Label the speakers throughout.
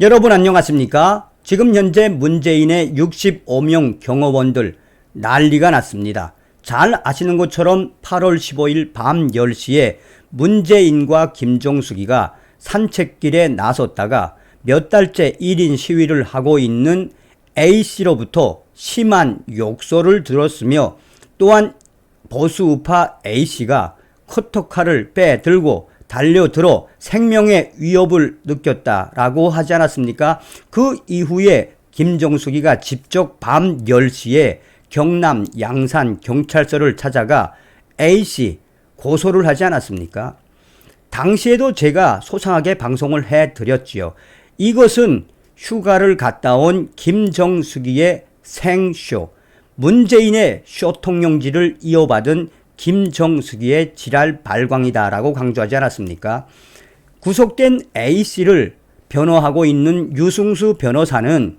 Speaker 1: 여러분 안녕하십니까? 지금 현재 문재인의 65명 경호원들 난리가 났습니다. 잘 아시는 것처럼 8월 15일 밤 10시에 문재인과 김정숙이가 산책길에 나섰다가 몇 달째 1인 시위를 하고 있는 A씨로부터 심한 욕설을 들었으며, 또한 보수우파 A씨가 커터칼을 빼들고 달려들어 생명의 위협을 느꼈다라고 하지 않았습니까? 그 이후에 김정숙이가 직접 밤 10시에 경남 양산 경찰서를 찾아가 A씨 고소를 하지 않았습니까? 당시에도 제가 소상하게 방송을 해드렸지요. 이것은 휴가를 갔다 온 김정숙이의 생쇼, 문재인의 쇼통령지를 이어받은 김정숙이의 지랄 발광이다라고 강조하지 않았습니까? 구속된 A씨를 변호하고 있는 유승수 변호사는,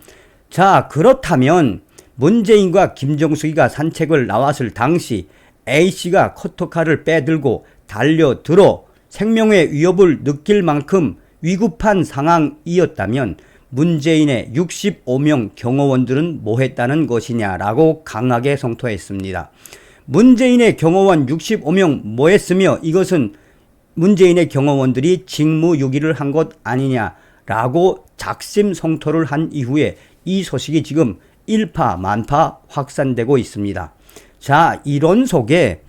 Speaker 1: 자, 그렇다면 문재인과 김정숙이가 산책을 나왔을 당시 A씨가 커터칼을 빼들고 달려들어 생명의 위협을 느낄 만큼 위급한 상황이었다면 문재인의 65명 경호원들은 뭐 했다는 것이냐라고 강하게 성토했습니다. 문재인의 경호원 65명 뭐 했으며 이것은 문재인의 경호원들이 직무유기를 한 것 아니냐라고 작심성토를 한 이후에 이 소식이 지금 일파만파 확산되고 있습니다. 자, 이런 속에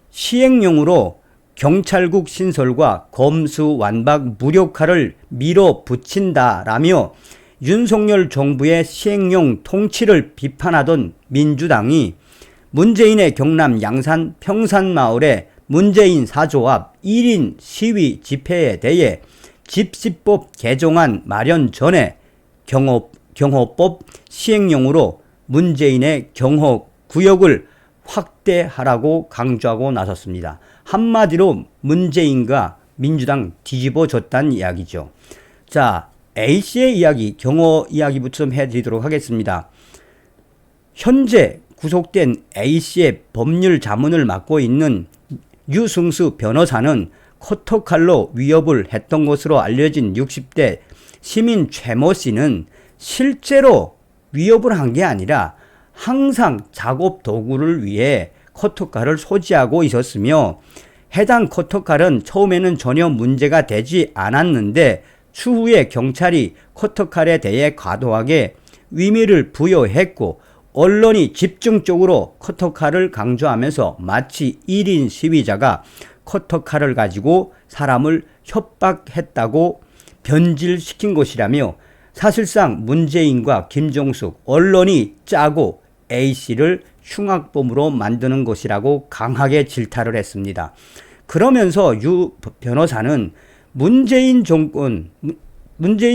Speaker 1: 시행령으로 경찰국 신설과 검수완박 무력화를 밀어붙인다라며 윤석열 정부의 시행령 통치를 비판하던 민주당이 문재인의 경남 양산 평산마을의 문재인 사조 앞 1인 시위 집회에 대해 집시법 개정안 마련 전에 경호법 시행령으로 문재인의 경호구역을 확대하라고 강조하고 나섰습니다. 한마디로 문재인과 민주당 뒤집어졌다는 이야기죠. 자, A씨의 이야기, 경호 이야기부터 좀 해드리도록 하겠습니다. 현재 구속된 A씨의 법률 자문을 맡고 있는 유승수 변호사는 커터칼로 위협을 했던 것으로 알려진 60대 시민 최모 씨는 실제로 위협을 한 게 아니라 항상 작업 도구를 위해 커터칼을 소지하고 있었으며, 해당 커터칼은 처음에는 전혀 문제가 되지 않았는데 추후에 경찰이 커터칼에 대해 과도하게 의미를 부여했고 언론이 집중적으로 커터칼을 강조하면서 마치 1인 시위자가 커터칼을 가지고 사람을 협박했다고 변질시킨 것이라며, 사실상 문재인과 김정숙, 언론이 짜고 A씨를 흉악범으로 만드는 것이라고 강하게 질타를 했습니다. 그러면서 유 변호사는 문재인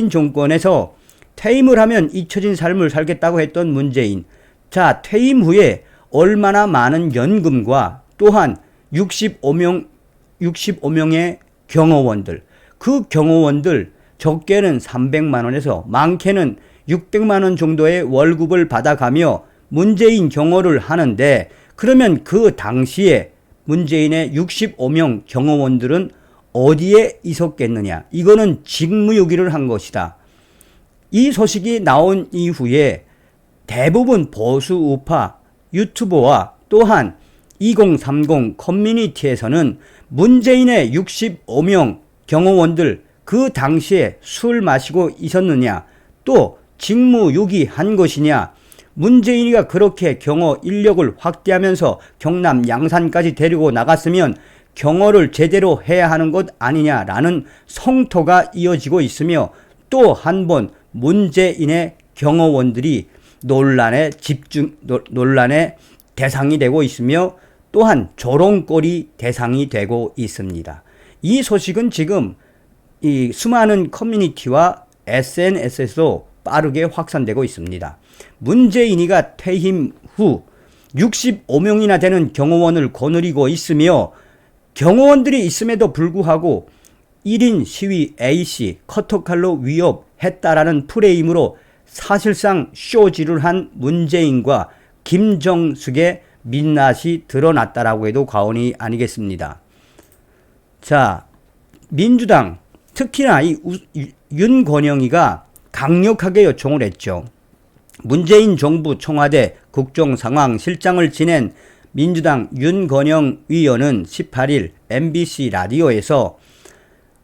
Speaker 1: 정권에서 퇴임을 하면 잊혀진 삶을 살겠다고 했던 문재인, 자, 퇴임 후에 얼마나 많은 연금과 또한 65명의 경호원들, 그 경호원들 적게는 300만 원에서 많게는 600만 원 정도의 월급을 받아가며 문재인 경호를 하는데, 그러면 그 당시에 문재인의 65명 경호원들은 어디에 있었겠느냐? 이거는 직무유기를 한 것이다. 이 소식이 나온 이후에 대부분 보수우파 유튜버와 또한 2030 커뮤니티에서는 문재인의 65명 경호원들 그 당시에 술 마시고 있었느냐, 또 직무유기한 것이냐, 문재인이가 그렇게 경호 인력을 확대하면서 경남 양산까지 데리고 나갔으면 경호를 제대로 해야 하는 것 아니냐라는 성토가 이어지고 있으며, 또 한 번 문재인의 경호원들이 논란의 대상이 되고 있으며 또한 조롱거리 대상이 되고 있습니다. 이 소식은 지금 이 수많은 커뮤니티와 SNS에서 빠르게 확산되고 있습니다. 문재인이가 퇴임 후 65명이나 되는 경호원을 거느리고 있으며, 경호원들이 있음에도 불구하고 1인 시위 A씨 커터칼로 위협했다라는 프레임으로 사실상 쇼지를 한 문재인과 김정숙의 민낯이 드러났다라고 해도 과언이 아니겠습니다. 자, 민주당 특히나 이 윤건영이가 강력하게 요청을 했죠. 문재인 정부 청와대 국정상황실장을 지낸 민주당 윤건영 위원은 18일 MBC 라디오에서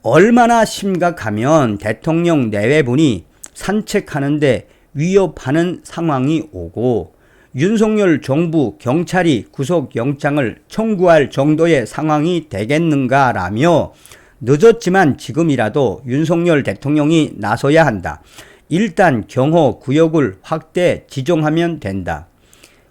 Speaker 1: 얼마나 심각하면 대통령 내외분이 산책하는데 위협하는 상황이 오고 윤석열 정부 경찰이 구속영장을 청구할 정도의 상황이 되겠는가라며 늦었지만 지금이라도 윤석열 대통령이 나서야 한다. 일단 경호 구역을 확대 지정하면 된다.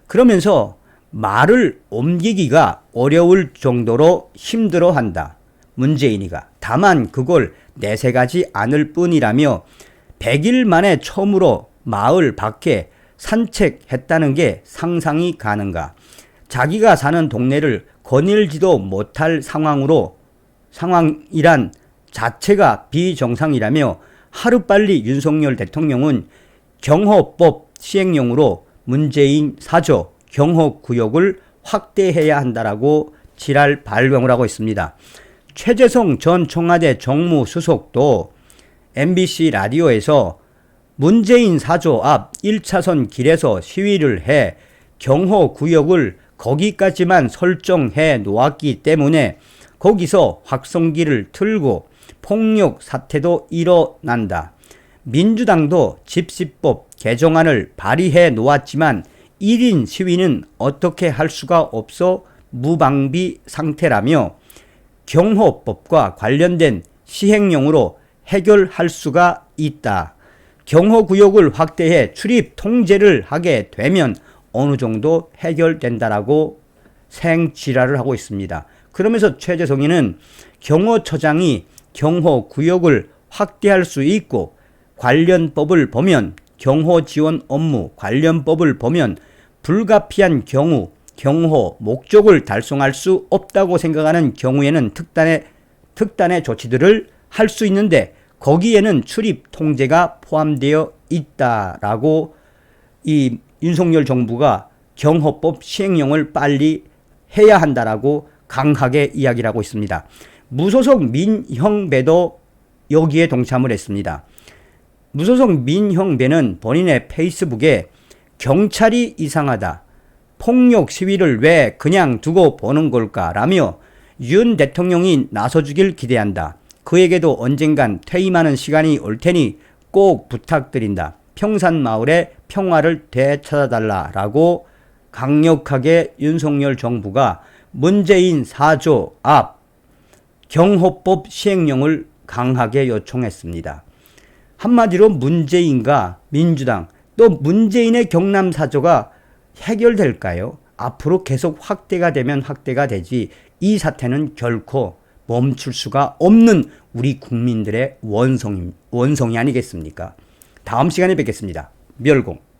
Speaker 1: 그러면서 말을 옮기기가 어려울 정도로 힘들어한다. 문재인이가. 다만 그걸 내색하지 않을 뿐이라며 100일 만에 처음으로 마을 밖에 산책했다는 게 상상이 가는가. 자기가 사는 동네를 거닐지도 못할 상황이란 자체가 비정상이라며 하루빨리 윤석열 대통령은 경호법 시행령으로 문재인 4조 경호구역을 확대해야 한다라고 지랄 발광을 하고 있습니다. 최재성 전 청와대 정무수석도 MBC 라디오에서 문재인 4조 앞 1차선 길에서 시위를 해 경호구역을 거기까지만 설정해 놓았기 때문에 거기서 확성기를 틀고 폭력 사태도 일어난다. 민주당도 집시법 개정안을 발의해 놓았지만 1인 시위는 어떻게 할 수가 없어 무방비 상태라며 경호법과 관련된 시행령으로 해결할 수가 있다. 경호구역을 확대해 출입 통제를 하게 되면 어느 정도 해결된다라고 생지랄을 하고 있습니다. 그러면서 최재성이는 경호처장이 경호구역을 확대할 수 있고 관련법을 보면 경호지원 업무 관련법을 보면 불가피한 경우 경호 목적을 달성할 수 없다고 생각하는 경우에는 특단의 조치들을 할 수 있는데 거기에는 출입 통제가 포함되어 있다라고 이 윤석열 정부가 경호법 시행령을 빨리 해야 한다라고 강하게 이야기를 하고 있습니다. 무소속 민형배도 여기에 동참을 했습니다. 무소속 민형배는 본인의 페이스북에 경찰이 이상하다. 폭력 시위를 왜 그냥 두고 보는 걸까라며 윤 대통령이 나서주길 기대한다. 그에게도 언젠간 퇴임하는 시간이 올 테니 꼭 부탁드린다. 평산마을의 평화를 되찾아달라라고 강력하게 윤석열 정부가 문재인 4조 앞 경호법 시행령을 강하게 요청했습니다. 한마디로 문재인과 민주당 또 문재인의 경남 4조가 해결될까요? 앞으로 계속 확대가 되면 확대가 되지 이 사태는 결코 멈출 수가 없는 우리 국민들의 원성이 아니겠습니까? 다음 시간에 뵙겠습니다. 멸공.